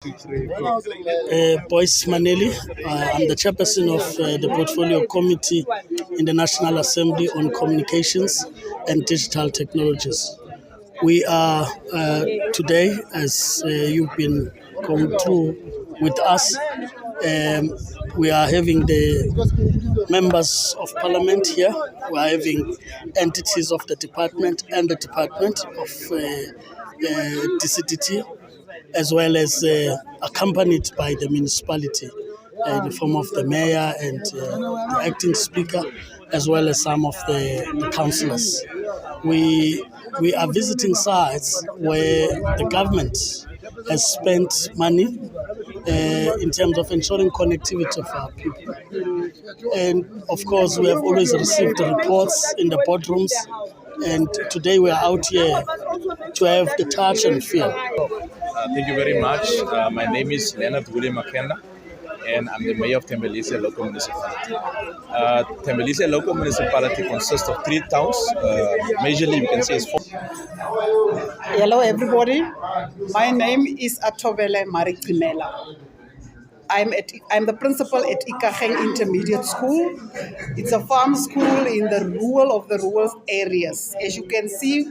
Boyce Maneli. I'm the chairperson of the Portfolio Committee in the National Assembly on Communications and Digital Technologies. We are today, as you've been going through with us, we are having the members of parliament here. We are having entities of the department and the department of DCDT, as well as accompanied by the municipality in the form of the mayor and the acting speaker, as well as some of the councillors. We are visiting sites where the government has spent money in terms of ensuring connectivity for our people. And of course, we have always received reports in the boardrooms, and today we are out here to have the touch and feel. Thank you very much. My name is Leonard William McKenna, and I'm the mayor of Thembelihle Local Municipality. Thembelihle Local Municipality consists of 3 towns. Majorly, we can say it's 4. Hello, everybody. My name is Atobele Marikimela. I'm the principal at Ikageng Intermediate School. It's a farm school in the rural areas. As you can see,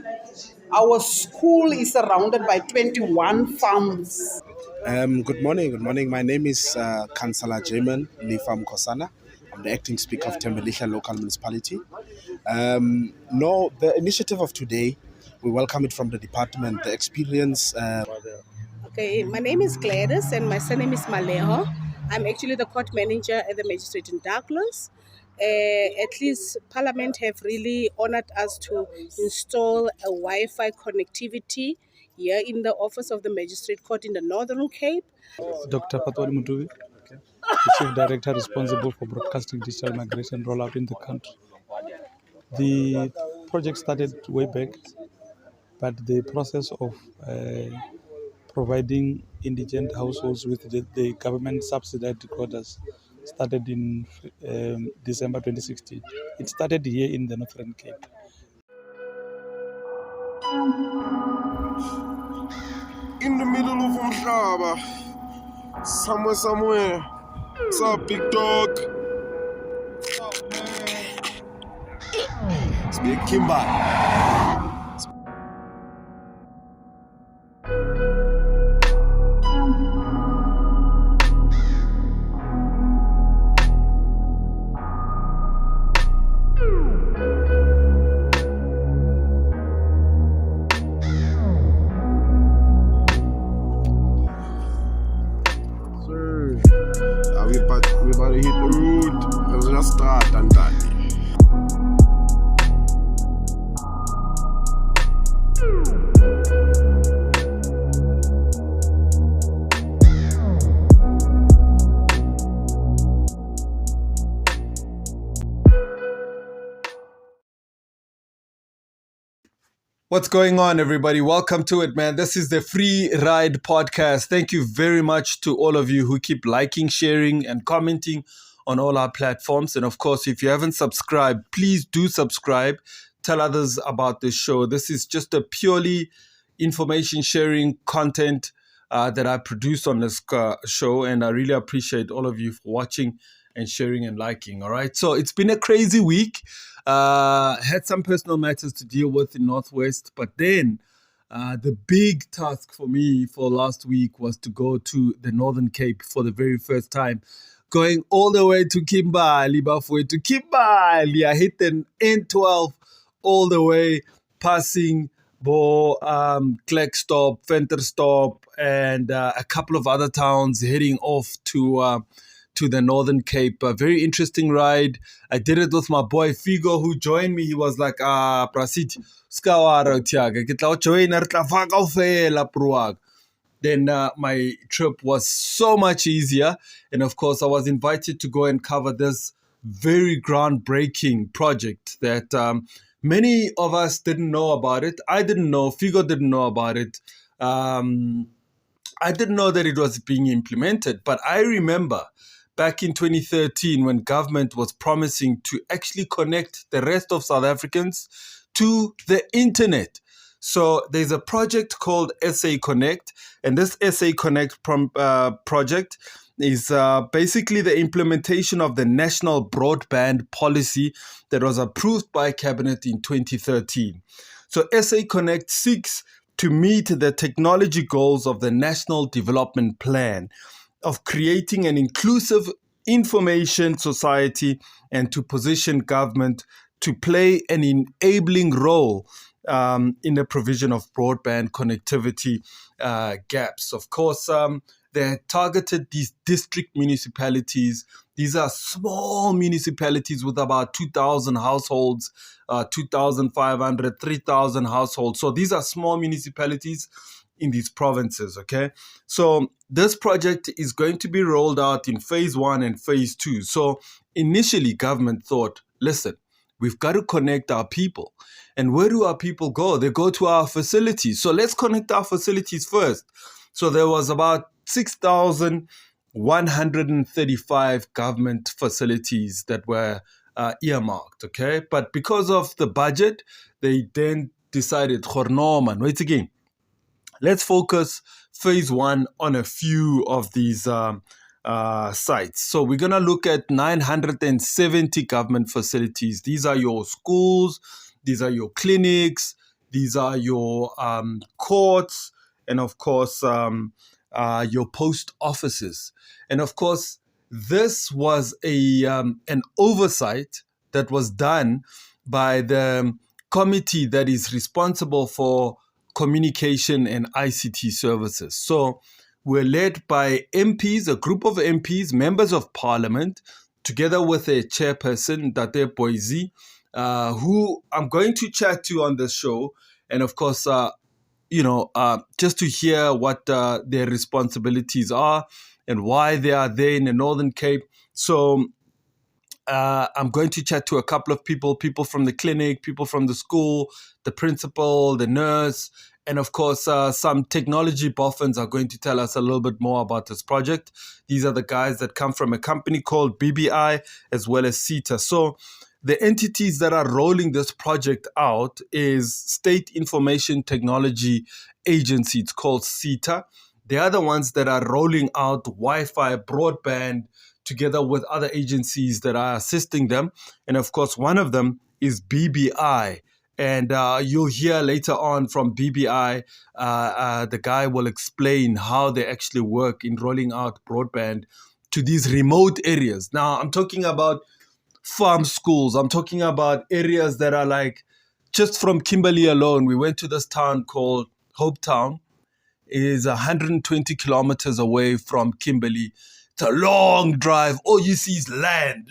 our school is surrounded by 21 farms. Good morning. My name is Councillor Jamin Lifam Kosana. I'm the acting speaker of Thembelihle Local Municipality. The initiative of today, we welcome it from the department. The experience. Okay, my name is Gladys and my surname is Maleho. I'm actually the court manager at the magistrate in Douglas. At least Parliament have really honored us to install a Wi-Fi connectivity here in the office of the Magistrate Court in the Northern Cape. Dr. Patwali Mutuvi, the Chief Director responsible for broadcasting digital migration rollout in the country. The project started way back, but the process of providing indigent households with the government subsidized decoders started in December 2016. It started here in the Northern Cape. In the middle of Umhlaba, somewhere. What's up, big dog? It's Big Kimba. We about to hit the road. Let's just start and that. What's going on, everybody? Welcome to it, man. This is the Free Ride Podcast. Thank you very much to all of you who keep liking, sharing, and commenting on all our platforms. And of course, if you haven't subscribed, please do subscribe. Tell others about this show. This is just a purely information sharing content that I produce on this show. And I really appreciate all of you for watching and sharing and liking. All right. So it's been a crazy week. Had some personal matters to deal with in Northwest, but then the big task for me for last week was to go to the Northern Cape for the very first time, going all the way to Kimberley, Bafwe to Kimberley. I hit the N12 all the way, passing Klerksdorp, Ventersdorp, and a couple of other towns, heading off to the Northern Cape. A very interesting ride. I did it with my boy Figo, who joined me. He was like, Prasit, then my trip was so much easier. And of course, I was invited to go and cover this very groundbreaking project that many of us didn't know about it. I didn't know. Figo didn't know about it. I didn't know that it was being implemented. But I remember back in 2013 when government was promising to actually connect the rest of South Africans to the internet. So there's a project called SA Connect, and this SA Connect project is basically the implementation of the national broadband policy that was approved by Cabinet in 2013. So SA Connect seeks to meet the technology goals of the National Development Plan of creating an inclusive information society and to position government to play an enabling role in the provision of broadband connectivity gaps. Of course, they targeted these district municipalities. These are small municipalities with about 2,000 households, 2,500, 3,000 households. So these are small municipalities in these provinces, okay? So this project is going to be rolled out in phase 1 and phase 2. So initially, government thought, listen, we've got to connect our people. And where do our people go? They go to our facilities. So let's connect our facilities first. So there was about 6,135 government facilities that were earmarked, okay? But because of the budget, they then decided, wait again. Let's focus phase 1 on a few of these sites. So we're going to look at 970 government facilities. These are your schools, these are your clinics, these are your courts, and of course, your post offices. And of course, this was an oversight that was done by the committee that is responsible for communication and ICT services. So we're led by MPs, a group of MPs, members of parliament, together with a chairperson, Date Boise, who I'm going to chat to on this show. And of course, just to hear what their responsibilities are and why they are there in the Northern Cape. So I'm going to chat to a couple of people from the clinic, people from the school, the principal, the nurse, and of course, some technology boffins are going to tell us a little bit more about this project. These are the guys that come from a company called BBI as well as CETA. So the entities that are rolling this project out is State Information Technology Agency. It's called CETA. They are the ones that are rolling out Wi-Fi, broadband, together with other agencies that are assisting them. And of course, one of them is BBI. And you'll hear later on from BBI, the guy will explain how they actually work in rolling out broadband to these remote areas. Now, I'm talking about farm schools. I'm talking about areas that are like, just from Kimberley alone, we went to this town called Hope Town. It is 120 kilometers away from Kimberley. It's a long drive. All you see is land.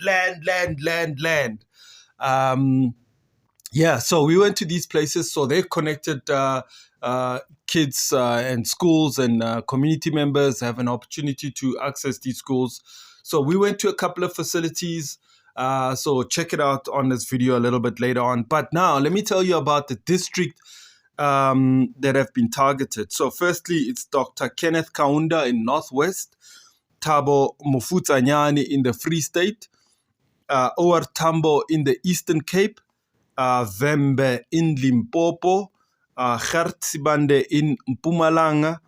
So we went to these places. So they connected kids and schools and community members have an opportunity to access these schools. So we went to a couple of facilities. So check it out on this video a little bit later on. But now let me tell you about the district that have been targeted. So firstly, it's Dr. Kenneth Kaunda in Northwest, Thabo Mofutanyane in the Free State, OR Tambo in the Eastern Cape, Vembe in Limpopo, Gert Sibande in Mpumalanga,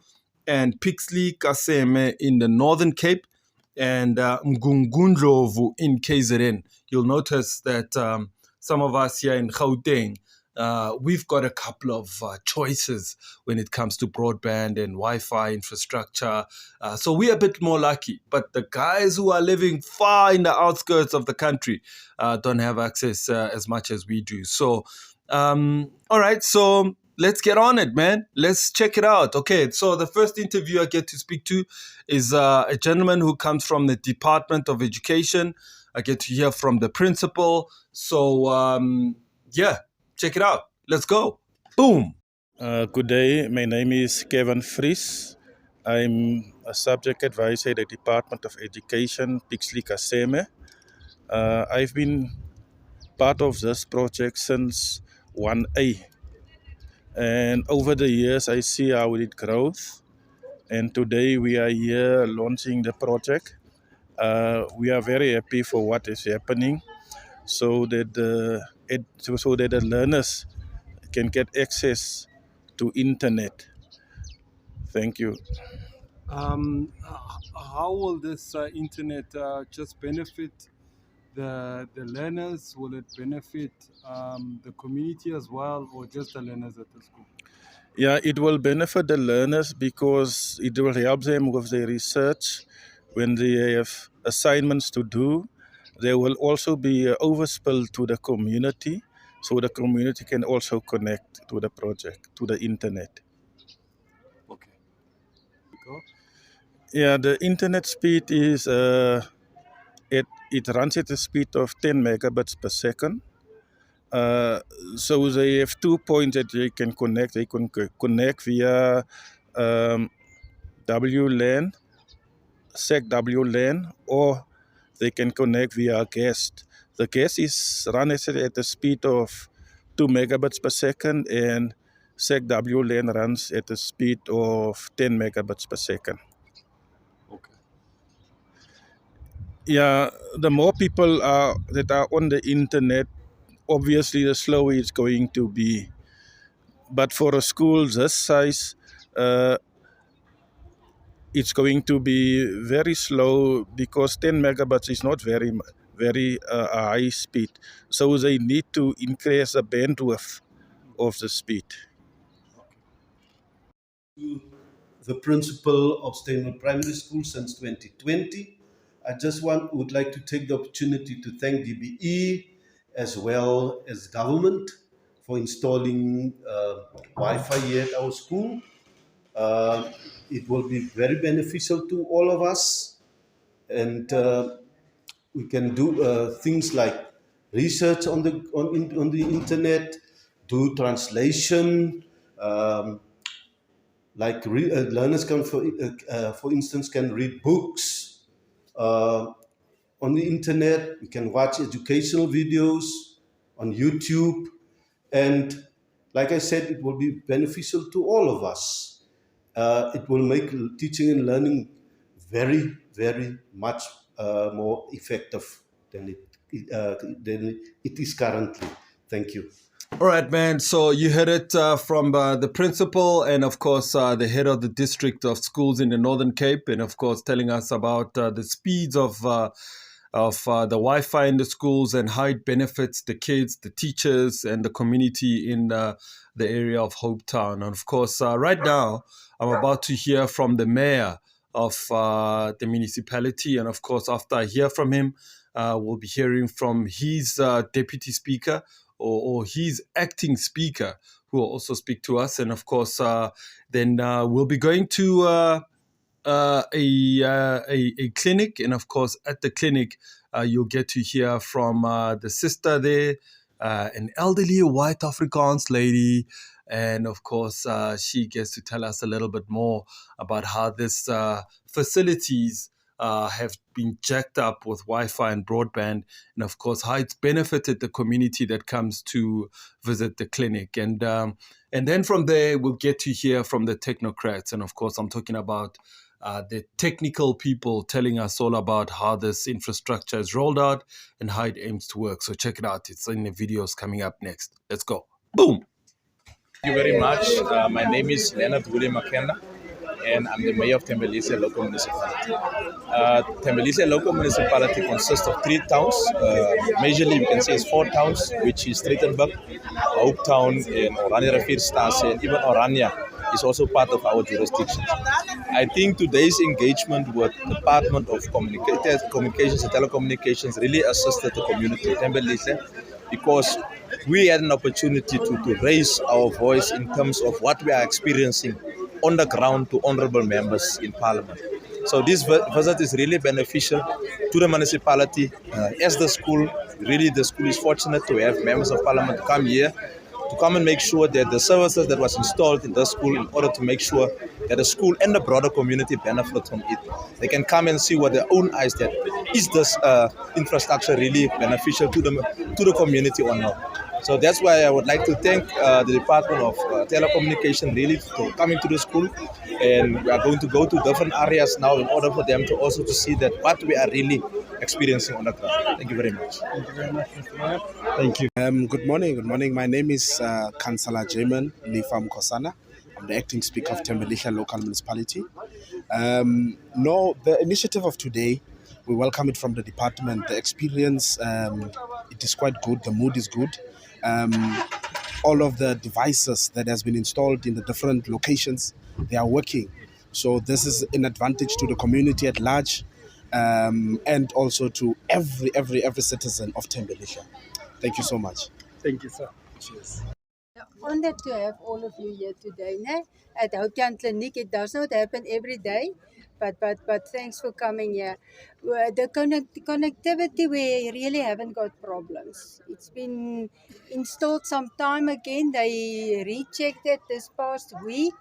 and Pixley Kaseme in the Northern Cape, and Mgungundlovu in KZN. You'll notice that some of us here in Gauteng, we've got a couple of choices when it comes to broadband and Wi-Fi infrastructure. So we're a bit more lucky. But the guys who are living far in the outskirts of the country don't have access as much as we do. So, all right. So let's get on it, man. Let's check it out. Okay. So the first interview I get to speak to is a gentleman who comes from the Department of Education. I get to hear from the principal. So, check it out. Let's go. Boom. Good day. My name is Kevin Fries. I'm a subject advisor at the Department of Education, Pixley Kaseme. I've been part of this project since 1A. And over the years, I see how it grows. And today we are here launching the project. We are very happy for what is happening so that the learners can get access to internet. Thank you. How will this internet just benefit the learners? Will it benefit the community as well, or just the learners at the school? Yeah, it will benefit the learners because it will help them with their research. When they have assignments to do, there will also be an overspill to the community, so the community can also connect to the project, to the internet. Okay. Go. Yeah, the internet speed is it runs at a speed of 10 megabits per second. So they have 2 points that they can connect. They can connect via WLAN, SEC-WLAN, or they can connect via guest. The guest is run at the speed of 2 megabits per second, and SEC-WLAN runs at the speed of 10 megabits per second. Okay. Yeah, the more people that are on the internet, obviously the slower it's going to be. But for a school this size, it's going to be very slow because 10 megabits is not very high speed. So they need to increase the bandwidth of the speed. The principal of Steinville Primary School since 2020. I just would like to take the opportunity to thank DBE as well as government for installing Wi-Fi here at our school. It will be very beneficial to all of us, and we can do things like research on the internet, do translation. Learners can, for instance, can read books on the internet. We can watch educational videos on YouTube, and like I said, it will be beneficial to all of us. It will make teaching and learning very, very much more effective than it is currently. Thank you. All right, man. So you heard it from the principal and, of course, the head of the district of schools in the Northern Cape, and, of course, telling us about the speeds of the Wi-Fi in the schools and how it benefits the kids, the teachers, and the community in the area of Hope Town. And, of course, right now, I'm about to hear from the mayor of the municipality. And, of course, after I hear from him, we'll be hearing from his deputy speaker, or his acting speaker, who will also speak to us. And of course, then we'll be going to a clinic. And of course, at the clinic, you'll get to hear from the sister there, an elderly white Afrikaans lady. And of course, she gets to tell us a little bit more about how this facilities have been jacked up with Wi-Fi and broadband, and of course how it's benefited the community that comes to visit the clinic. And then from there we'll get to hear from the technocrats, and of course I'm talking about the technical people telling us all about how this infrastructure is rolled out and how it aims to work. So check it out. It's in the videos coming up next. Let's go. Boom. Thank you very much. My name is Leonard William Makenda, and I'm the mayor of Tembelise Local Municipality. Tembelise Local Municipality consists of 3 towns. Majorly, we can say it's 4 towns, which is Streetenburg, Hope Town, and Oranje Rivierstase, and even Oranje is also part of our jurisdiction. I think today's engagement with the Department of Communications and Telecommunications really assisted the community of Tembelise, because we had an opportunity to raise our voice in terms of what we are experiencing on the ground to honorable members in Parliament. So this visit is really beneficial to the municipality. As the school, really the school is fortunate to have members of Parliament to come here, to come and make sure that the services that was installed in the school, in order to make sure that the school and the broader community benefit from it. They can come and see with their own eyes that is this infrastructure really beneficial to the community or not. So that's why I would like to thank the Department of Telecommunication really for coming to the school, and we are going to go to different areas now in order for them to also to see that what we are really experiencing on the ground. Thank you very much. Thank you very much, Mr. Mayor. Thank you. Good morning. My name is Councillor Jamin Lifam Kosana. I'm the acting speaker of Tembelihle Local Municipality. No, the initiative of today, we welcome it from the department. The experience, it is quite good. The mood is good. All of the devices that has been installed in the different locations, they are working. So this is an advantage to the community at large, and also to every citizen of Tembelihle. Thank you so much. Thank you, sir. Cheers. Honored to have all of you here today. Ne? At Houtjan Clinic, it does not happen every day, but thanks for coming here. The connectivity, we really haven't got problems. It's been installed some time again. They rechecked it this past week.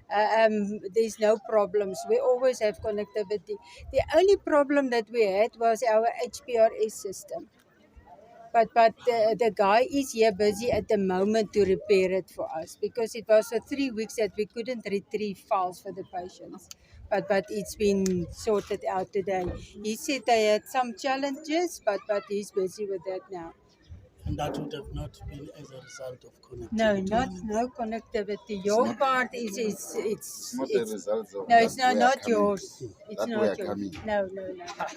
There's no problems. We always have connectivity. The only problem that we had was our HPRS system. But the guy is here busy at the moment to repair it for us, because it was for 3 weeks that we couldn't retrieve files for the patients. But it's been sorted out today. He said they had some challenges, but he's busy with that now. And that would have not been as a result of connectivity. No connectivity. Your part is it's not the results of no, it's that not we are yours. It's that we not are yours. coming. No.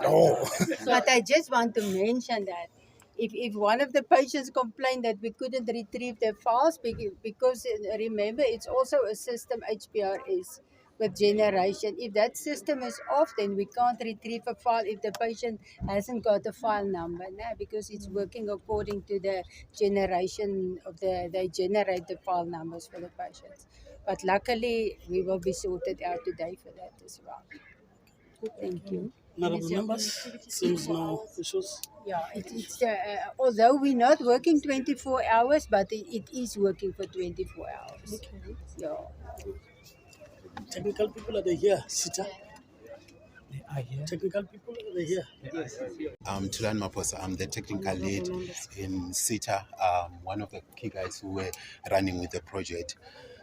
No. But I just want to mention that if one of the patients complained that we couldn't retrieve their files, because remember, it's also a system HPRS with generation. If that system is off, then we can't retrieve a file if the patient hasn't got a file number, because it's working according to the generation of they generate the file numbers for the patients. But luckily, we will be sorted out today for that as well. Thank you. Honorable members, seems no issues. Yeah, it's although we're not working 24 hours, but it is working for 24 hours. Okay. Yeah. Technical people, are they here? Sita? Technical people, are they here? Yes. I'm Tulan Maposa. I'm the technical lead in SITA, one of the key guys who were running with the project.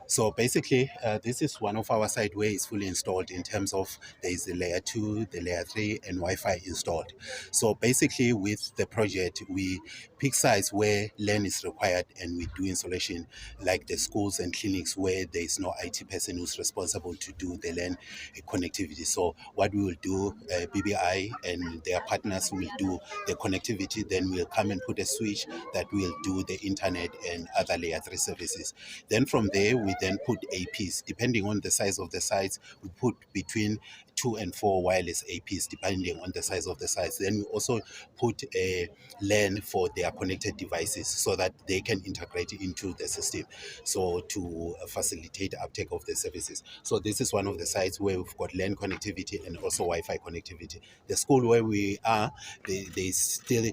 So basically, this is one of our site where it's fully installed in terms of there is the layer 2, the layer 3, and Wi-Fi installed. So basically, with the project, we pick sites where LAN is required and we do installation, like the schools and clinics where there is no IT person who's responsible to do the LAN connectivity. So what we will do, BBI and their partners will do the connectivity, then we'll come and put a switch that will do the internet and other layer 3 services. Then from there, we then put APs. Depending on the size of the sites, we put between 2 and 4 wireless APs, depending on the size of the sites. Then we also put a LAN for their connected devices so that they can integrate into the system, so to facilitate uptake of the services. So this is one of the sites where we've got LAN connectivity and also Wi-Fi connectivity. The school where we are, there's still a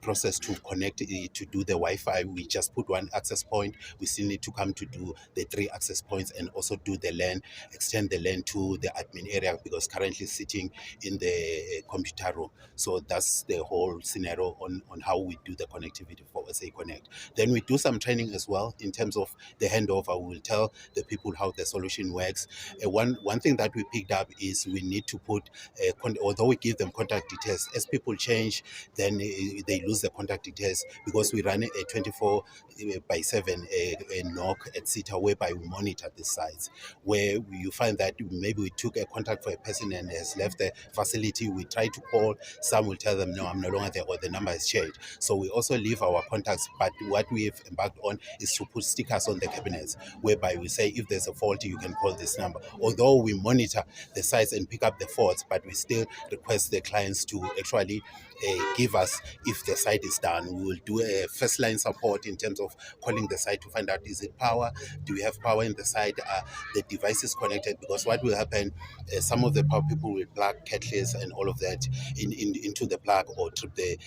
process to connect to do the Wi-Fi. We just put one access point. We still need to come to do the 3 access points and also do the LAN, extend the LAN to the admin area, because currently sitting in the computer room. So that's the whole scenario on how we do the connectivity for SA Connect. Then we do some training as well in terms of the handover. We will tell the people how the solution works. One thing that we picked up is we need to put, although we give them contact details, as people change, then they lose the contact details, because we run a 24/7 knock at SITA, whereby we monitor the sites. Where you find that maybe we took a contact for a person and has left the facility, we try to call, some will tell them, no, I'm no longer there, or the number has changed. So we also leave our contacts, but what we've embarked on is to put stickers on the cabinets, whereby we say, if there's a fault, you can call this number. Although we monitor the sites and pick up the faults, but we still request the clients to actually give us if the site is down. We will do a first line support in terms of calling the site to find out, is it power? Do we have power in the site? Are the devices connected? Because what will happen, some of the power people will plug kettles and all of that into the plug or trip the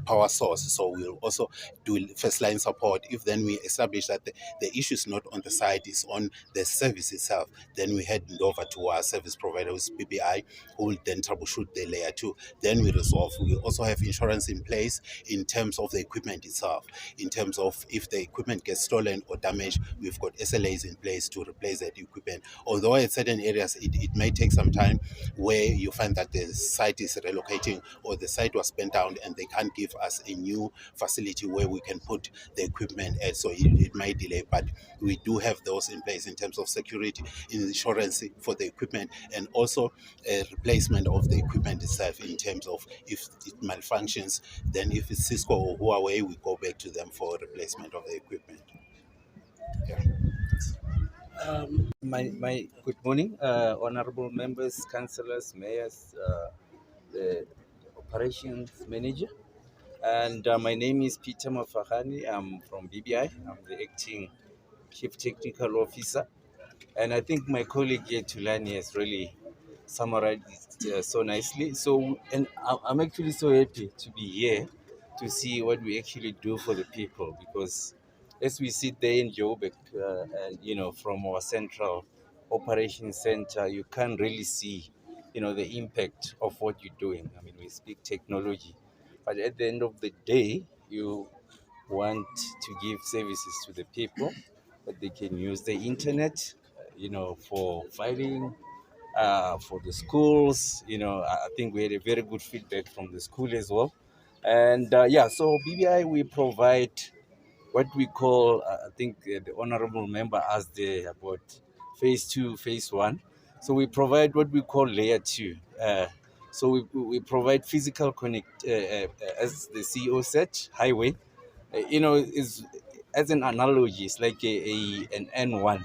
power source. So we'll also do first line support. If then we establish that the issue is not on the site, it's on the service itself, then we head over to our service provider with BBI, who will then troubleshoot the layer 2. Then we resolve. We also have insurance in place in terms of the equipment itself. In terms of if the equipment gets stolen or damaged, we've got SLAs in place to replace that equipment. Although at certain areas it may take take some time, where you find that the site is relocating or the site was spent down and they can't give us a new facility where we can put the equipment at, so it might delay. But we do have those in place in terms of security, insurance for the equipment, and also a replacement of the equipment itself in terms of if it malfunctions, then if it's Cisco or Huawei, we go back to them for replacement of the equipment. Yeah. My good morning, honorable members, councillors, mayors, the operations manager, and my name is Peter Mafahani. I'm from BBI. I'm the acting chief technical officer, and I think my colleague here Tulani has really summarized it so nicely. So, and I'm actually so happy to be here to see what we actually do for the people, because as we sit there in Joburg, and from our central operations center, you can't really see the impact of what you're doing. I mean, we speak technology, but at the end of the day, you want to give services to the people that they can use the internet, for filing, for the schools. I think we had a very good feedback from the school as well. And so BBI, we provide what we call, I think the honorable member asked there about phase two, phase one. So we provide what we call layer two. So we provide physical connect, as the CEO said, highway. Is as an analogy, it's like an N1.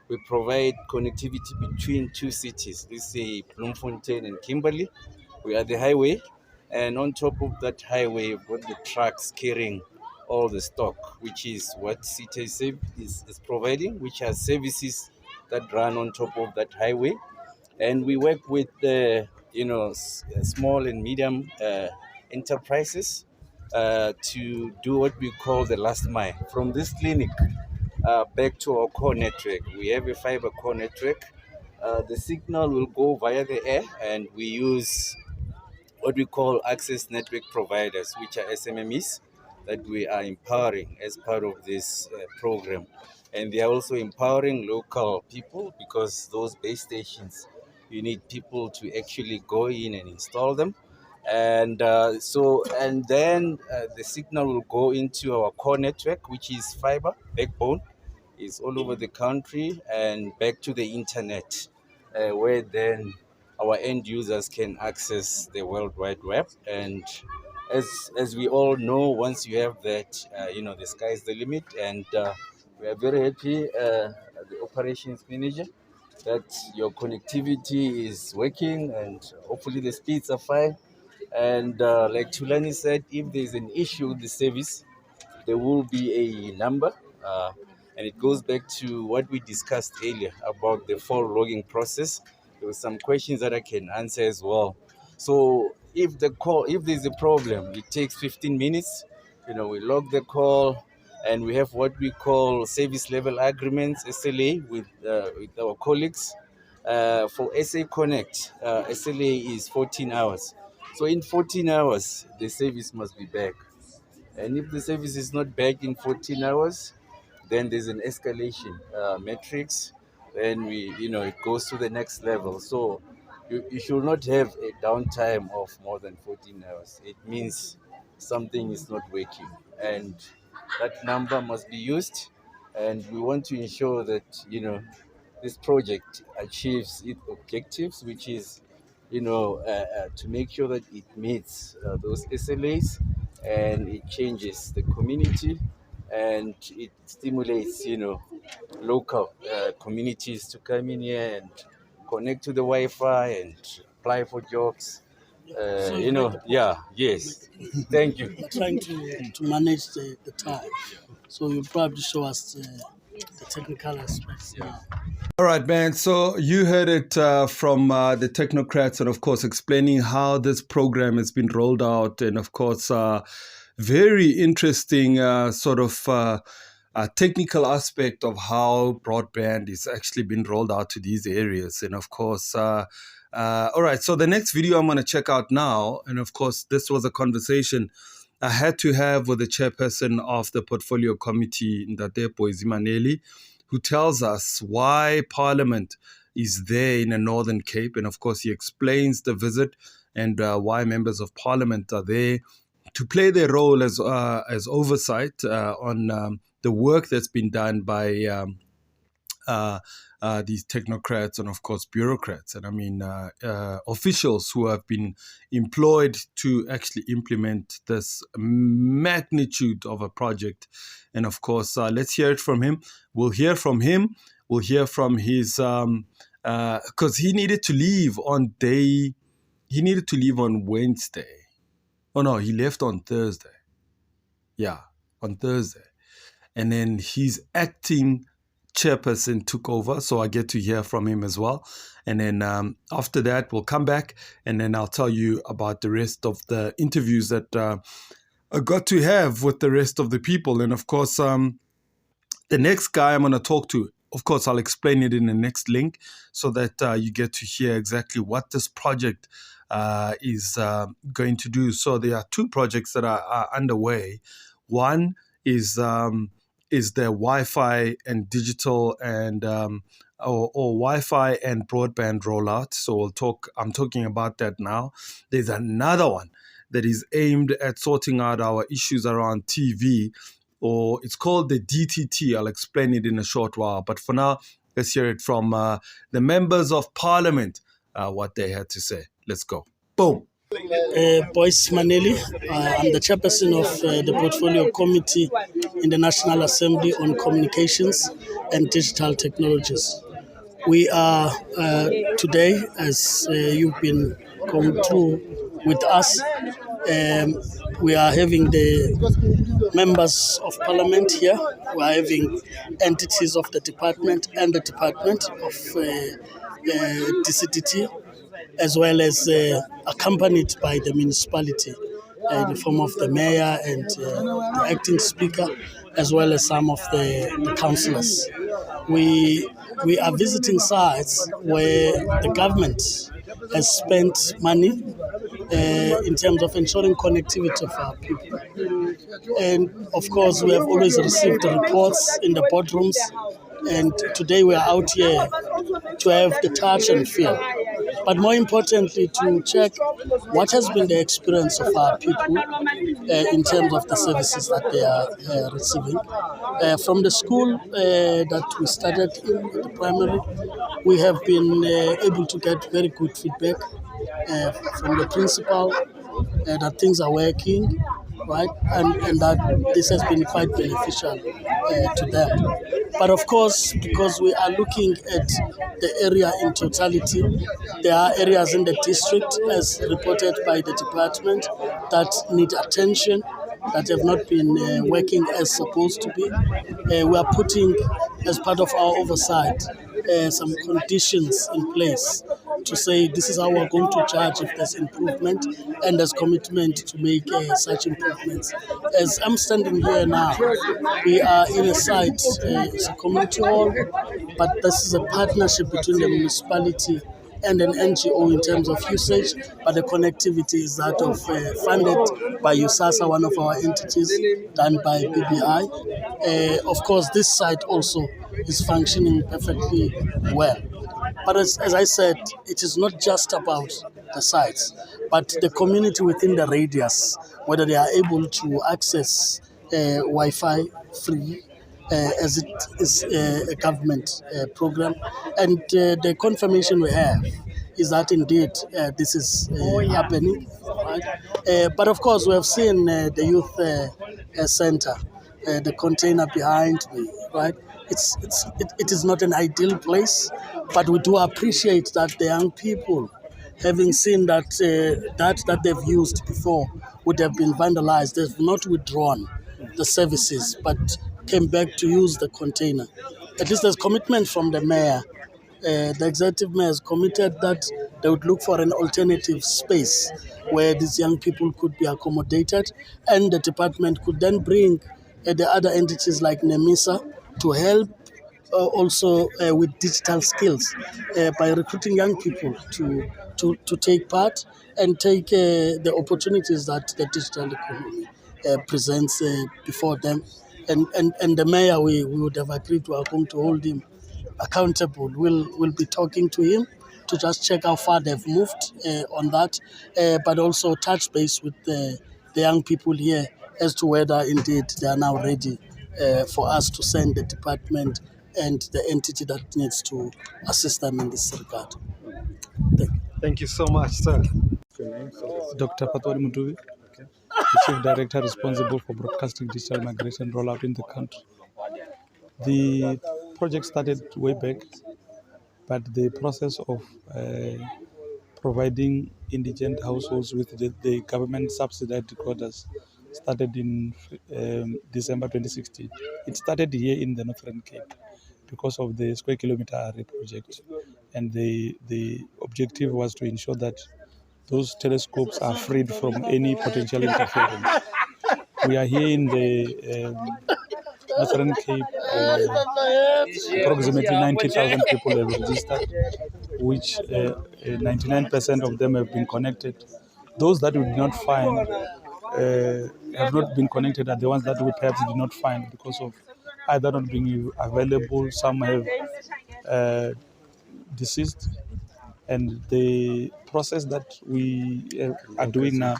We provide connectivity between two cities. Let's say Bloemfontein and Kimberley. We are the highway, and on top of that highway, we've got the trucks carrying all the stock, which is what CITES is providing, which has services that run on top of that highway. And we work with small and medium enterprises to do what we call the last mile from this clinic back to our core network. We have a fiber core network. The signal will go via the air, and we use what we call access network providers, which are SMMEs that we are empowering as part of this program. And they are also empowering local people, because those base stations, you need people to actually go in and install them. And then the signal will go into our core network, which is fiber backbone. It's all over the country and back to the internet, where then our end users can access the World Wide Web. And as we all know, once you have that, the sky is the limit. And we are very happy, the operations manager, that your connectivity is working, and hopefully the speeds are fine. And like Tulani said, if there's an issue with the service, there will be a number. And it goes back to what we discussed earlier about the fault logging process. There were some questions that I can answer as well. So if there's a problem, it takes 15 minutes. We log the call, and we have what we call service level agreements, SLA, with our colleagues. For SA Connect, SLA is 14 hours. So in 14 hours, the service must be back. And if the service is not back in 14 hours, then there's an escalation matrix, and it goes to the next level. So you should not have a downtime of more than 14 hours. It means something is not working, and that number must be used. And we want to ensure that this project achieves its objectives, which is to make sure that it meets those SLAs, and it changes the community, and it stimulates local communities to come in here and connect to the Wi-Fi and apply for jobs. So Yes. Thank you. we're trying to manage the time. So you'll probably show us the technical aspects now. All right, man. So you heard it from the technocrats, and of course explaining how this program has been rolled out, and of course very interesting technical aspect of how broadband is actually been rolled out to these areas. And of course, all right, so the next video I'm going to check out now, and of course this was a conversation I had to have with the chairperson of the portfolio committee, Ndatepo Izimaneli, who tells us why Parliament is there in the Northern Cape. And of course, he explains the visit and why members of parliament are there to play their role as oversight on the work that's been done by these technocrats and, of course, bureaucrats. And I mean, officials who have been employed to actually implement this magnitude of a project. And of course, let's hear it from him. We'll hear from him. We'll hear from his, because he needed to leave on Wednesday. Oh no, he left on Thursday. Yeah, on Thursday. And then his acting chairperson took over, so I get to hear from him as well. And then after that, we'll come back, and then I'll tell you about the rest of the interviews that I got to have with the rest of the people. And of course, the next guy I'm going to talk to, of course, I'll explain it in the next link so that you get to hear exactly what this project is going to do. So there are two projects that are underway. One is the Wi-Fi and digital and or Wi-Fi and broadband rollout. So I'm talking about that now. There's another one that is aimed at sorting out our issues around TV, or it's called the DTT. I'll explain it in a short while. But for now, let's hear it from the members of parliament, what they had to say. Let's go. Boom. Boyce Maneli. I'm the chairperson of the Portfolio Committee in the National Assembly on Communications and Digital Technologies. We are today, as you've been going through with us, we are having the members of parliament here. We are having entities of the department and the department of DCDT, as well as accompanied by the municipality in the form of the mayor and the acting speaker, as well as some of the councillors. We are visiting sites where the government has spent money in terms of ensuring connectivity of our people. And of course, we have always received the reports in the boardrooms, and today we are out here to have the touch and feel. But more importantly, to check what has been the experience of our people in terms of the services that they are receiving. From the school that we started in the primary, we have been able to get very good feedback from the principal that things are working, right? And that this has been quite beneficial to them. But of course, because we are looking at the area in totality, there are areas in the district, as reported by the department, that need attention, that have not been working as supposed to be. We are putting, as part of our oversight, some conditions in place to say this is how we're going to judge if there's improvement, and there's commitment to make such improvements. As I'm standing here now, we are in a site, it's a community hall, but this is a partnership between the municipality and an NGO in terms of usage, but the connectivity is that of funded by USASA, one of our entities, done by BBI. Of course, this site also is functioning perfectly well. But as I said, it is not just about the sites, but the community within the radius, whether they are able to access Wi-Fi free, as it is a government program. And the confirmation we have is that indeed this is happening. Right? But of course, we have seen the youth center, the container behind me, right? It is not an ideal place, but we do appreciate that the young people, having seen that that they've used before would have been vandalized, they've not withdrawn the services, but came back to use the container. At least there's commitment from the mayor. The executive mayor has committed that they would look for an alternative space where these young people could be accommodated, and the department could then bring the other entities like NEMISA to help also with digital skills by recruiting young people to take part and take the opportunities that the digital economy presents before them. And the mayor, we would have agreed we are going to hold him accountable. We'll be talking to him to just check how far they've moved on that, but also touch base with the young people here as to whether indeed they are now ready for us to send the department and the entity that needs to assist them in this regard. Thank you so much, sir. Dr. Patwali Mutuvi, the Chief Director responsible for broadcasting digital migration rollout in the country. The project started way back, but the process of providing indigent households with the government subsidized decoders started in December 2016. It started here in the Northern Cape because of the square kilometer array project, and the objective was to ensure that those telescopes are freed from any potential interference. We are here in the Northern Cape. Approximately 90,000 people have registered, which 99% of them have been connected. Those that we did not find have not been connected are the ones that we perhaps did not find because of either not being available. Some have deceased. And the process that we are doing now,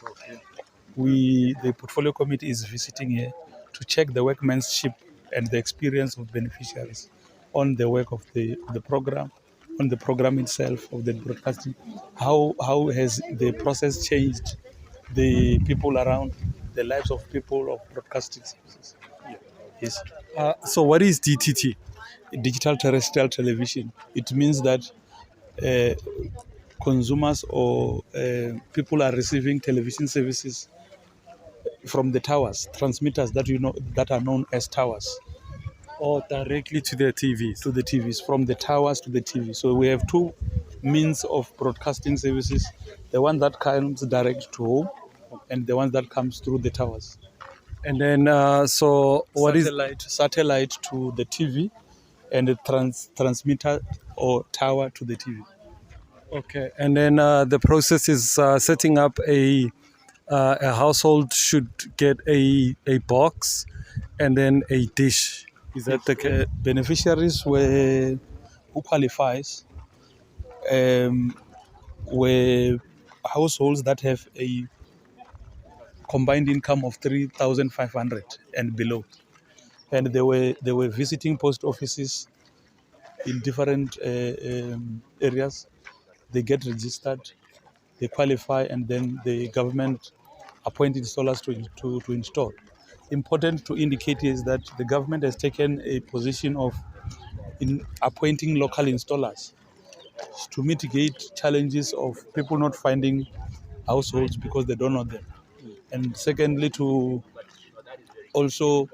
the portfolio committee is visiting here to check the workmanship and the experience of beneficiaries on the work of the program, on the program itself of the broadcasting. How has the process changed the people around, the lives of people of broadcasting services? Yes. So what is DTT? Digital terrestrial television. It means that consumers or people are receiving television services from the towers, transmitters that are known as towers. Or directly to their TVs? To the TVs, from the towers to the TV. So we have two means of broadcasting services, the one that comes direct to home and the one that comes through the towers. And then, so what is satellite to the TV and the transmitter or tower to the TV. Okay, and then the process is setting up a household should get a box and then a dish. Is that the beneficiaries who qualifies were households that have a combined income of 3,500 and below, and they were visiting post offices in different areas. They get registered, they qualify, and then the government appoint installers to install. Important to indicate is that the government has taken a position of in appointing local installers to mitigate challenges of people not finding households because they don't know them. And secondly, to also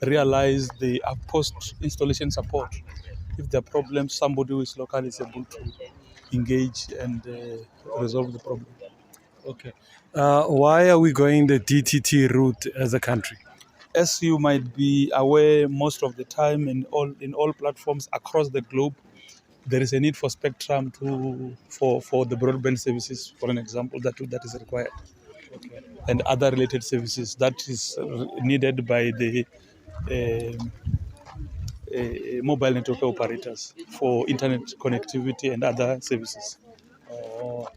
realize the post-installation support. If there are problems, somebody who is local is able to engage and resolve the problem. Okay. Why are we going the DTT route as a country? As you might be aware, most of the time in all platforms across the globe, there is a need for spectrum for the broadband services, for an example, that is required. Okay. And other related services that is needed by the mobile network operators for internet connectivity and other services. Oh.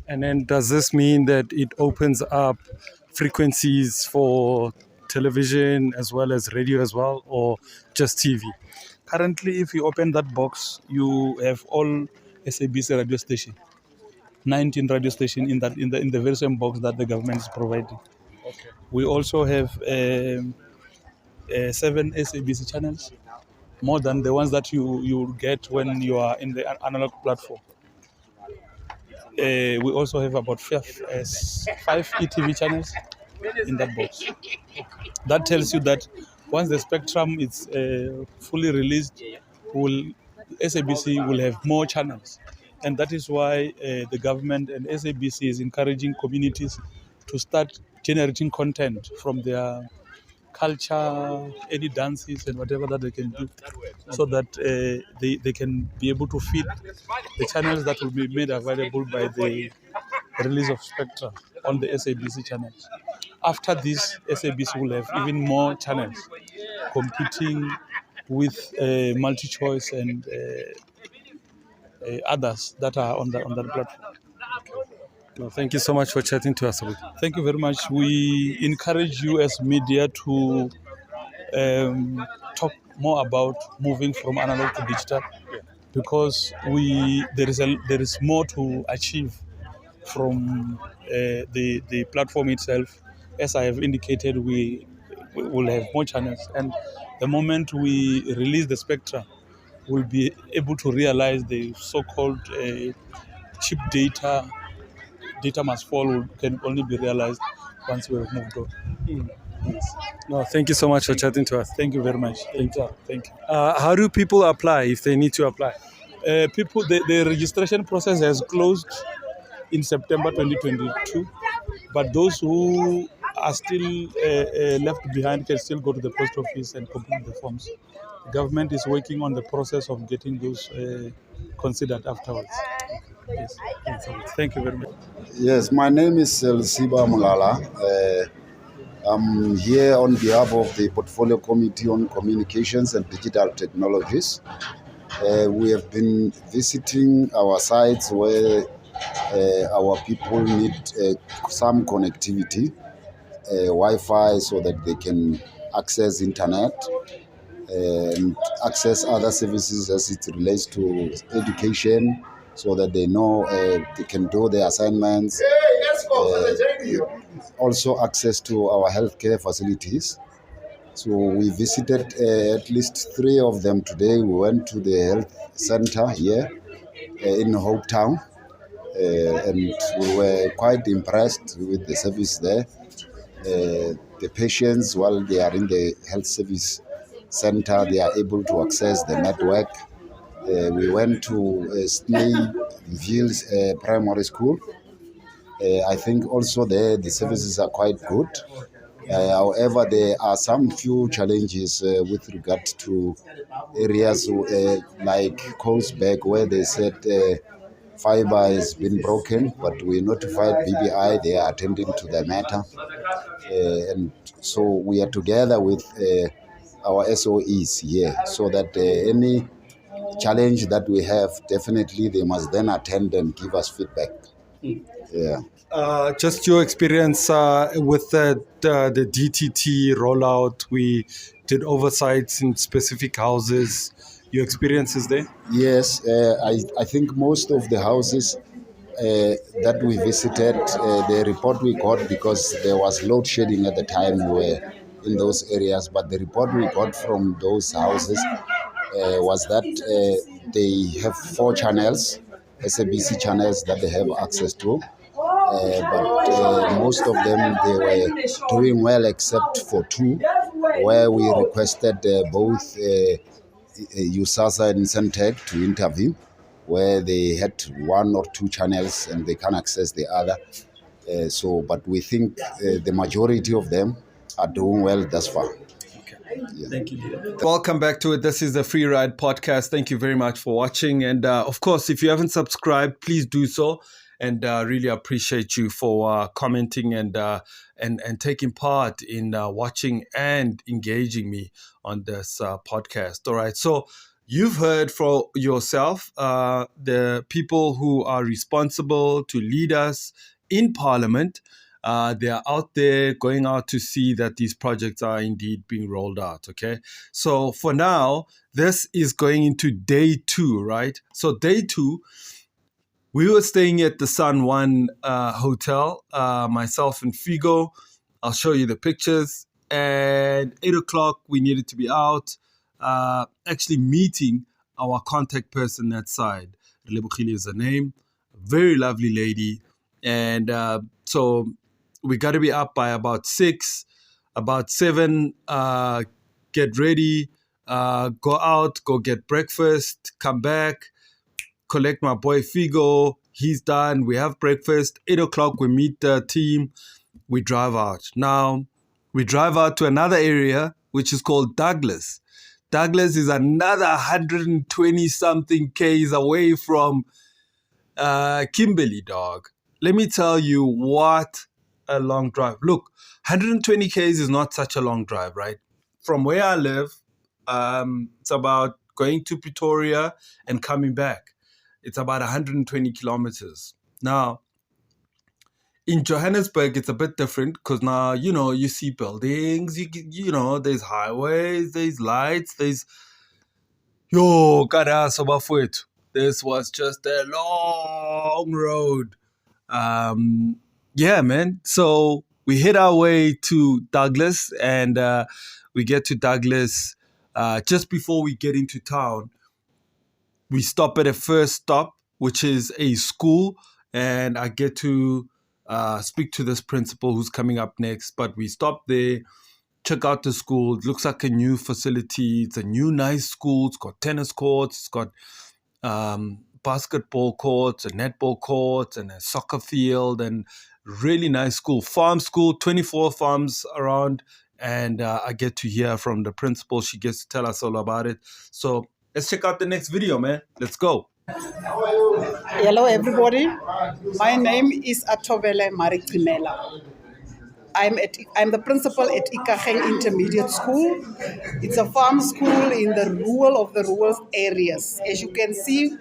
And then does this mean that it opens up frequencies for television as well as radio as well, or just TV? Currently, if you open that box, you have all SABC radio station, 19 radio station in the very same box that the government is providing. Okay. We also have 7 SABC channels, more than the ones that you get when you are in the analog platform. We also have about 5 ETV channels in that box. That tells you that once the spectrum is fully released, SABC will have more channels. And that is why the government and SABC is encouraging communities to start generating content from their culture, any dances and whatever that they can do, so that they can be able to feed the channels that will be made available by the release of spectrum on the SABC channels. After this, SABC will have even more channels competing with multi-choice and others that are on that platform. Well, thank you so much for chatting to us. Thank you very much. We encourage you as media to talk more about moving from analog to digital, because there is more to achieve from the platform itself. As I have indicated, we will have more channels, and the moment we release the spectra, we'll be able to realize the so-called cheap data must fall can only be realized once we have moved on. Yes. No, thank you so much for chatting to us. Thank you very much. Thank you. How do people apply if they need to apply? The registration process has closed in September 2022, but those who are still left behind can still go to the post office and complete the forms. The government is working on the process of getting those considered afterwards. Yes. Thank you very much. Yes, my name is Siba Mulala. I'm here on behalf of the Portfolio Committee on Communications and Digital Technologies. We have been visiting our sites where our people need some connectivity, Wi-Fi, so that they can access internet and access other services as it relates to education, so that they know they can do their assignments. Also access to our healthcare facilities. So we visited at least 3 of them today. We went to the health center here in Hope Town, and we were quite impressed with the service there. The patients, while they are in the health service center, they are able to access the network. We went to Snailville Primary School. I think also there the services are quite good. However, there are some few challenges with regard to areas like Colesberg, where they said fiber has been broken, but we notified BBI, they are attending to the matter. And so we are together with our SOEs here, so that any challenge that we have, definitely they must then attend and give us feedback. Yeah. Just your experience with the DTT rollout. We did oversights in specific houses. Your experiences there? Yes, I think most of the houses that we visited, the report we got, because there was load shedding at the time we were in those areas, but the report we got from those houses was that they have 4 channels, SABC channels that they have access to. But most of them, they were doing well except for 2, where we requested both USASA and Centec to intervene, where they had 1 or 2 channels and they can't access the other. But we think the majority of them are doing well thus far. Yeah. Thank you. Welcome back to it. This is the Free Ride Podcast. Thank you very much for watching. And of course, if you haven't subscribed, please do so. And really appreciate you for commenting and taking part in watching and engaging me on this podcast. All right. So you've heard for yourself the people who are responsible to lead us in Parliament. They are out there going out to see that these projects are indeed being rolled out. Okay. So for now, this is going into day 2, right? So day 2, we were staying at the Sun One Hotel, myself and Figo. I'll show you the pictures. And 8 o'clock, we needed to be out, actually meeting our contact person that side. Relebokhile is the name. Very lovely lady. And so we got to be up by about 6, about 7, get ready, go out, go get breakfast, come back, collect my boy Figo. He's done. We have breakfast. 8 o'clock, we meet the team. We drive out. Now, we drive out to another area, which is called Douglas. Douglas is another 120-something Ks away from Kimberley, dog. Let me tell you what a long drive. Look, 120 Ks is not such a long drive, right? From where I live, It's about going to Pretoria and coming back. It's about 120 kilometers. Now, in Johannesburg, it's a bit different because now, you see buildings, there's highways, there's lights, there's... Yo, karaso bafowethu. This was just a long road. Yeah, man. So we hit our way to Douglas, and we get to Douglas just before we get into town. We stop at a first stop, which is a school, and I get to speak to this principal who's coming up next. But we stop there, check out the school. It looks like a new facility. It's a new, nice school. It's got tennis courts. It's got basketball courts, a netball court, and a soccer field, and really nice school. Farm school, 24 farms around, and I get to hear from the principal. She gets to tell us all about it. So let's check out the next video, man. Let's go. Hello, everybody. My name is Atobele Maricimela. I'm the principal at Ikageng Intermediate School. It's a farm school in the rural areas. As you can see,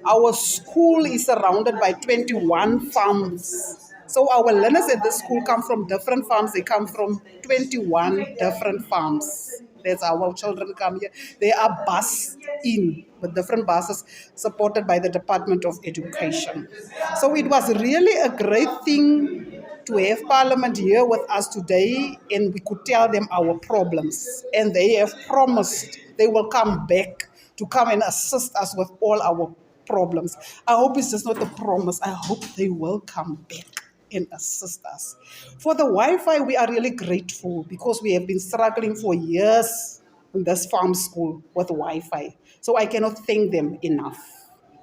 our school is surrounded by 21 farms. So our learners at this school come from different farms. They come from 21 different farms. That's how our children come here. They are bussed in with different buses supported by the Department of Education. So it was really a great thing to have Parliament here with us today, and we could tell them our problems. And they have promised they will come back to come and assist us with all our problems. I hope it's just not a promise. I hope they will come back and assist us. For the Wi-Fi, we are really grateful because we have been struggling for years in this farm school with Wi-Fi. So I cannot thank them enough.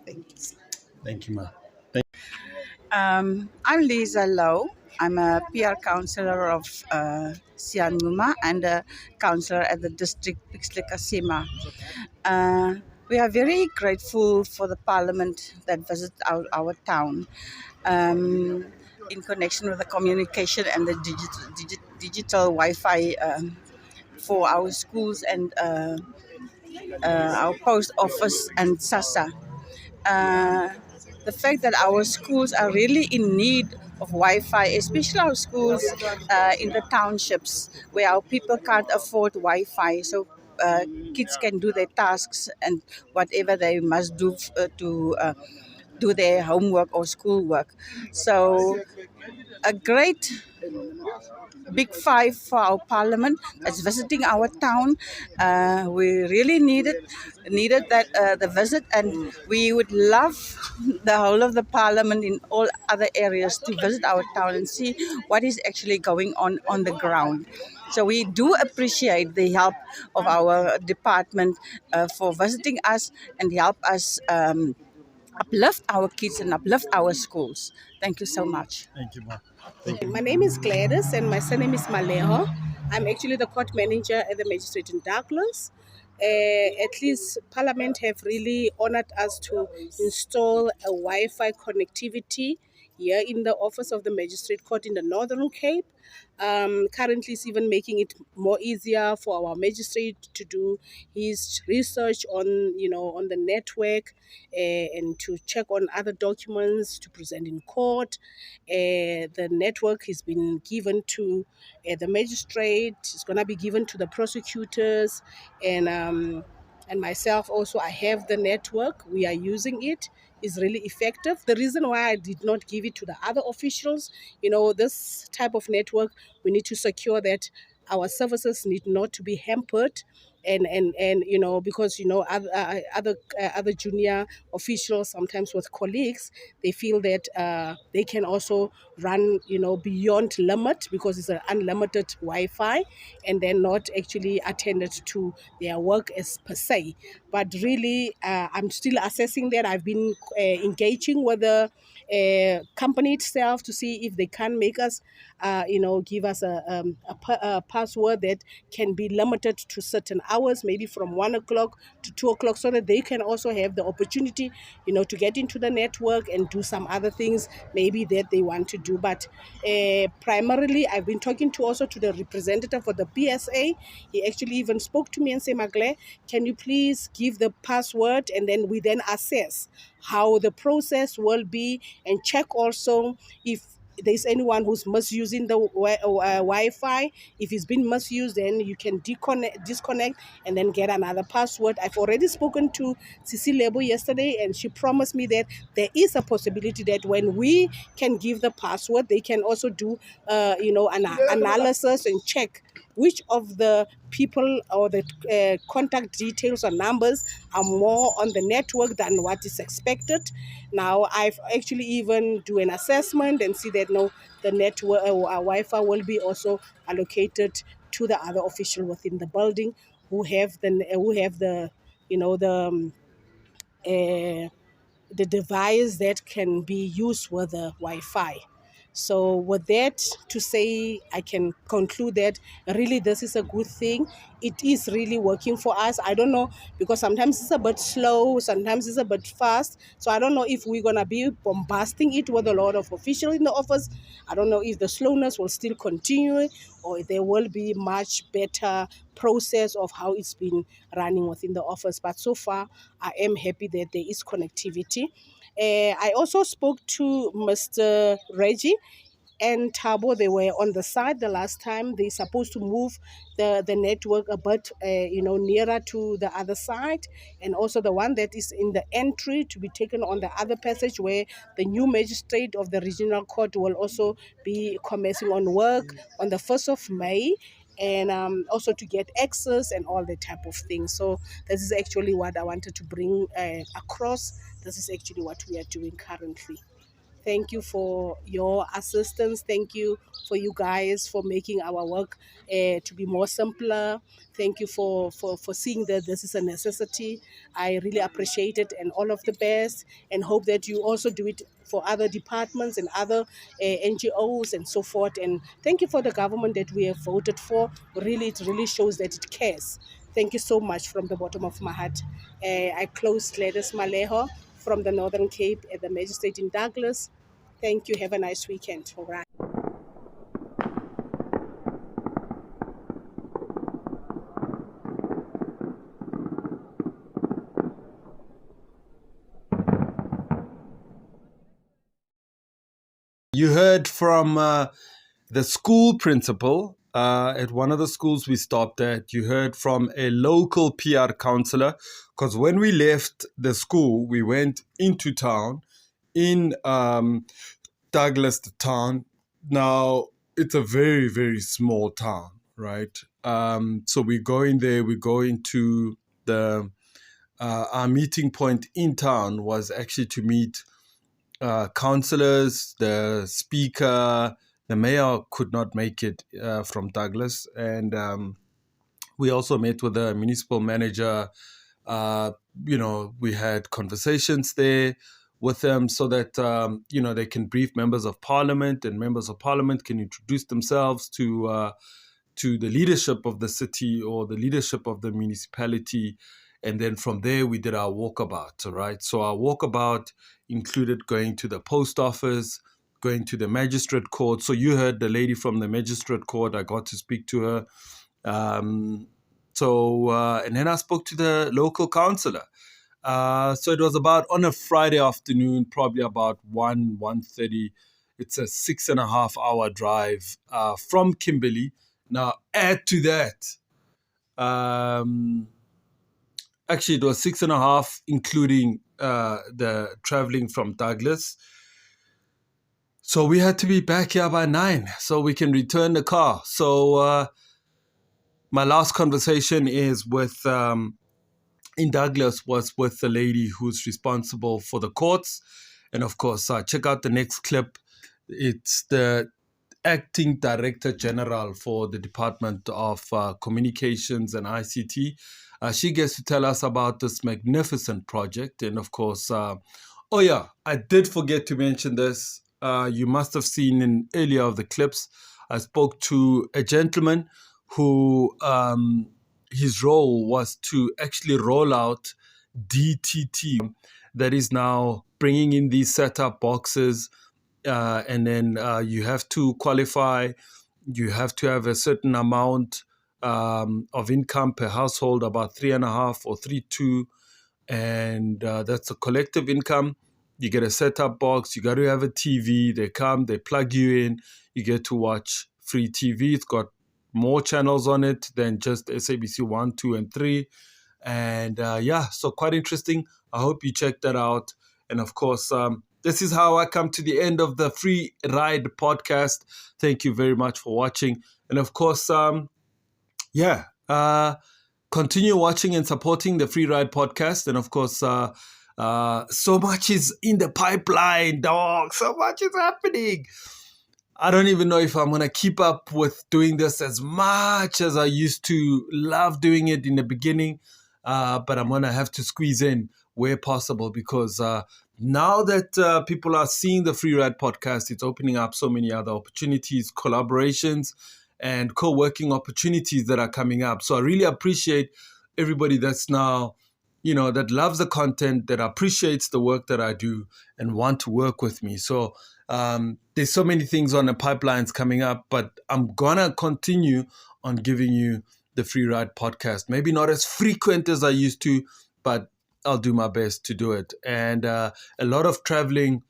Thank you. Thank you, ma. I'm Lisa Lowe. I'm a PR councillor of Sianguma and a councillor at the district Pixley-Kasima. We are very grateful for the parliament that visit our town in connection with the communication and the digital Wi-Fi for our schools and our post office and SASA. The fact that our schools are really in need of Wi-Fi, especially our schools in the townships where our people can't afford Wi-Fi. So kids can do their tasks and whatever they must do to do their homework or schoolwork. So a great big five for our parliament that's visiting our town. We really needed that the visit, and we would love the whole of the parliament in all other areas to visit our town and see what is actually going on the ground. So we do appreciate the help of our department for visiting us and help us uplift our kids and uplift our schools. Thank you so much. Thank you, ma. My name is Gladys and my surname is Maleho. I'm actually the court manager at the magistrate in Douglas. At least Parliament have really honored us to install a Wi-Fi connectivity here in the office of the magistrate court in the Northern Cape. Currently, it's even making it more easier for our magistrate to do his research on the network and to check on other documents to present in court. The network has been given to the magistrate. It's going to be given to the prosecutors and myself also. I have the network. We are using it. Is really effective. The reason why I did not give it to the other officials, this type of network, we need to secure that our services need not to be hampered, and because other junior officials, sometimes with colleagues, they feel that they can also run beyond limit because it's an unlimited Wi-Fi, and they're not actually attended to their work as per se. But really, I'm still assessing that. I've been engaging with the company itself to see if they can make us, give us a password that can be limited to certain hours, maybe from 1 o'clock to 2 o'clock, so that they can also have the opportunity, to get into the network and do some other things maybe that they want to do. But primarily, I've been talking to the representative for the PSA. He actually even spoke to me and said, Magle, can you please give the password, and then we then assess how the process will be, and check also if there's anyone who's misusing the Wi-Fi. If it's been misused, then you can disconnect and then get another password. I've already spoken to Cici Lebo yesterday, and she promised me that there is a possibility that when we can give the password, they can also do, an analysis and check which of the people or the contact details or numbers are more on the network than what is expected. Now, I've actually even do an assessment and see that no, the network Wi-Fi will be also allocated to the other official within the building who have the the device that can be used with the Wi-Fi. So with that to say, I can conclude that really this is a good thing. It is really working for us. I don't know, because sometimes it's a bit slow, sometimes it's a bit fast. So I don't know if we're going to be bombasting it with a lot of officials in the office. I don't know if the slowness will still continue, or there will be much better process of how it's been running within the office. But so far, I am happy that there is connectivity. I also spoke to Mr. Reggie and Tabo. They were on the side the last time. They're supposed to move the network a bit, nearer to the other side, and also the one that is in the entry to be taken on the other passage, where the new magistrate of the regional court will also be commencing on work on the 1st of May, and also to get access and all the type of things. So this is actually what I wanted to bring across. This is actually what we are doing currently. Thank you for your assistance. Thank you for you guys for making our work to be more simpler. Thank you for seeing that this is a necessity. I really appreciate it, and all of the best, and hope that you also do it for other departments and other NGOs and so forth. And thank you for the government that we have voted for. Really, it really shows that it cares. Thank you so much from the bottom of my heart. I close Gladys Maleho from the Northern Cape at the Magistrate in Douglas. Thank you. Have a nice weekend. All right. You heard from the school principal at one of the schools we stopped at. You heard from a local PR councillor, because when we left the school, we went into town in Douglas, the town. Now, it's a very, very small town, right? So we go in there, we go into the, our meeting point in town was actually to meet councillors, the speaker. The mayor could not make it from Douglas. And we also met with the municipal manager. We had conversations there with them so that, they can brief members of parliament, and members of parliament can introduce themselves to the leadership of the city or the leadership of the municipality. And then from there, we did our walkabout, all right? So our walkabout included going to the post office, going to the magistrate court. So you heard the lady from the magistrate court. I got to speak to her. And then I spoke to the local councillor. So it was about on a Friday afternoon, probably about 1:30. It's a 6.5 hour drive from Kimberley. Now, add to that, actually, it was 6.5, including the traveling from Douglas. So we had to be back here by 9 so we can return the car. So my last conversation is with, in Douglas, was with the lady who's responsible for the courts. And of course, check out the next clip. It's the Acting Director General for the Department of Communications and ICT. She gets to tell us about this magnificent project, and of course, Oh yeah, I did forget to mention this. You must have seen in earlier of the clips. I spoke to a gentleman who his role was to actually roll out DTT, that is now bringing in these setup boxes, and then you have to qualify. You have to have a certain amount of income per household, about 3.5 or 3.2, and that's a collective income. You get a setup box. You got to have a TV. They come, they plug you in. You get to watch free TV. It's got more channels on it than just SABC 1, 2, and 3. And yeah, so quite interesting. I hope you check that out. And of course, this is how I come to the end of the Free Ride podcast. Thank you very much for watching. And of course, continue watching and supporting the Free Ride podcast. And of course, so much is in the pipeline, dog. So much is happening. I don't even know if I'm going to keep up with doing this as much as I used to love doing it in the beginning. But I'm going to have to squeeze in where possible, because now that people are seeing the Free Ride podcast, it's opening up so many other opportunities, collaborations, and co-working opportunities that are coming up. So I really appreciate everybody that's now, that loves the content, that appreciates the work that I do and want to work with me. So there's so many things on the pipelines coming up, but I'm going to continue on giving you the Free Ride podcast. Maybe not as frequent as I used to, but I'll do my best to do it. And a lot of traveling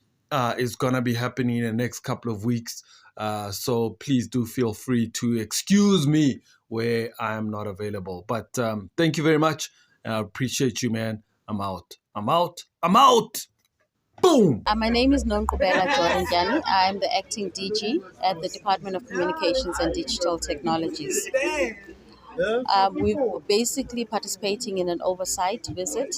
is going to be happening in the next couple of weeks. So please do feel free to excuse me where I am not available. But thank you very much. I appreciate you, man. I'm out. Boom! My name is Nonkubela Jordan. I'm the acting DG at the Department of Communications and Digital Technologies. We're basically participating in an oversight visit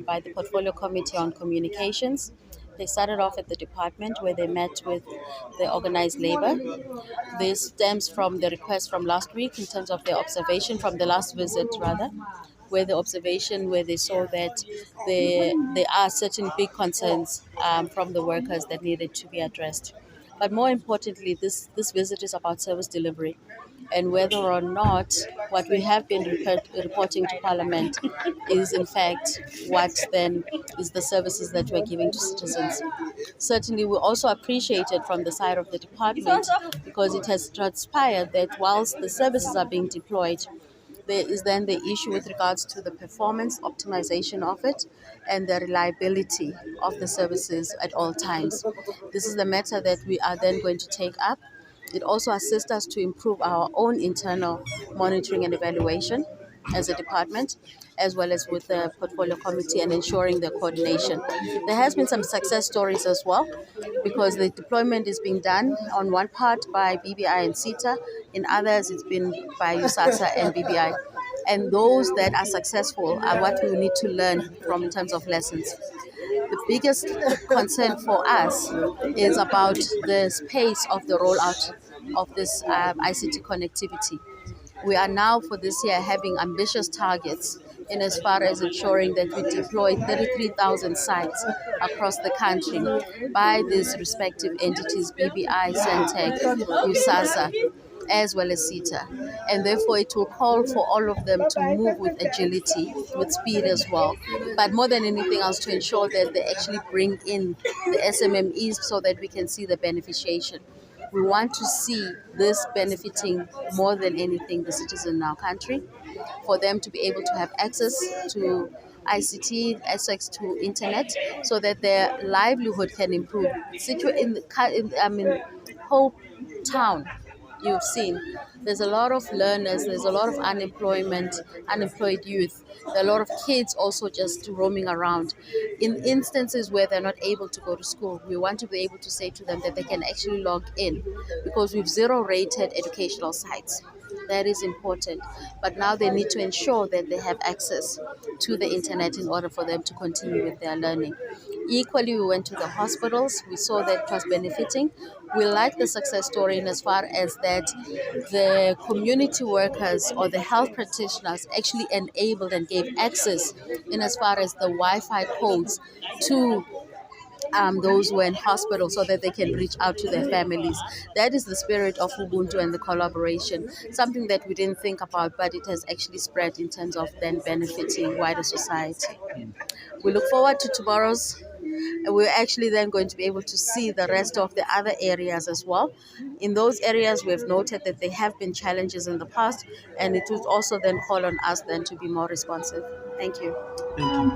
by the Portfolio Committee on Communications. They started off at the department where they met with the organized labor. This stems from the request from last week in terms of their observation from the last visit, rather, where they saw that there are certain big concerns from the workers that needed to be addressed. But more importantly, this visit is about service delivery, and whether or not what we have been reporting to Parliament is in fact what then is the services that we're giving to citizens. Certainly, we also appreciate it from the side of the department, because it has transpired that whilst the services are being deployed, there is then the issue with regards to the performance optimization of it and the reliability of the services at all times. This is the matter that we are then going to take up. It also assists us to improve our own internal monitoring and evaluation as a department, as well as with the portfolio committee and ensuring the coordination. There has been some success stories as well, because the deployment is being done on one part by BBI and CETA, in others it's been by USASA and BBI. And those that are successful are what we need to learn from in terms of lessons. The biggest concern for us is about the pace of the rollout of this ICT connectivity. We are now for this year having ambitious targets in as far as ensuring that we deploy 33,000 sites across the country by these respective entities, BBI, Centec, USASA, as well as CETA. And therefore it will call for all of them to move with agility, with speed as well. But more than anything else, to ensure that they actually bring in the SMMEs so that we can see the beneficiation. We want to see this benefiting more than anything the citizens in our country, for them to be able to have access to ICT, access to internet, so that their livelihood can improve. Hope Town, you've seen, there's a lot of learners, there's a lot of unemployed youth, there are a lot of kids also just roaming around. In instances where they're not able to go to school, we want to be able to say to them that they can actually log in, because we've zero-rated educational sites. That is important. But now they need to ensure that they have access to the internet in order for them to continue with their learning. Equally, we went to the hospitals. We saw that it was benefiting. We like the success story in as far as that the community workers or the health practitioners actually enabled and gave access in as far as the Wi-Fi codes to those who are in hospital so that they can reach out to their families. That is the spirit of Ubuntu and the collaboration, something that we didn't think about, but it has actually spread in terms of then benefiting wider society. We look forward to tomorrow's. We're actually then going to be able to see the rest of the other areas as well. In those areas, we've noted that there have been challenges in the past, and it would also then call on us then to be more responsive. Thank you. Thank you.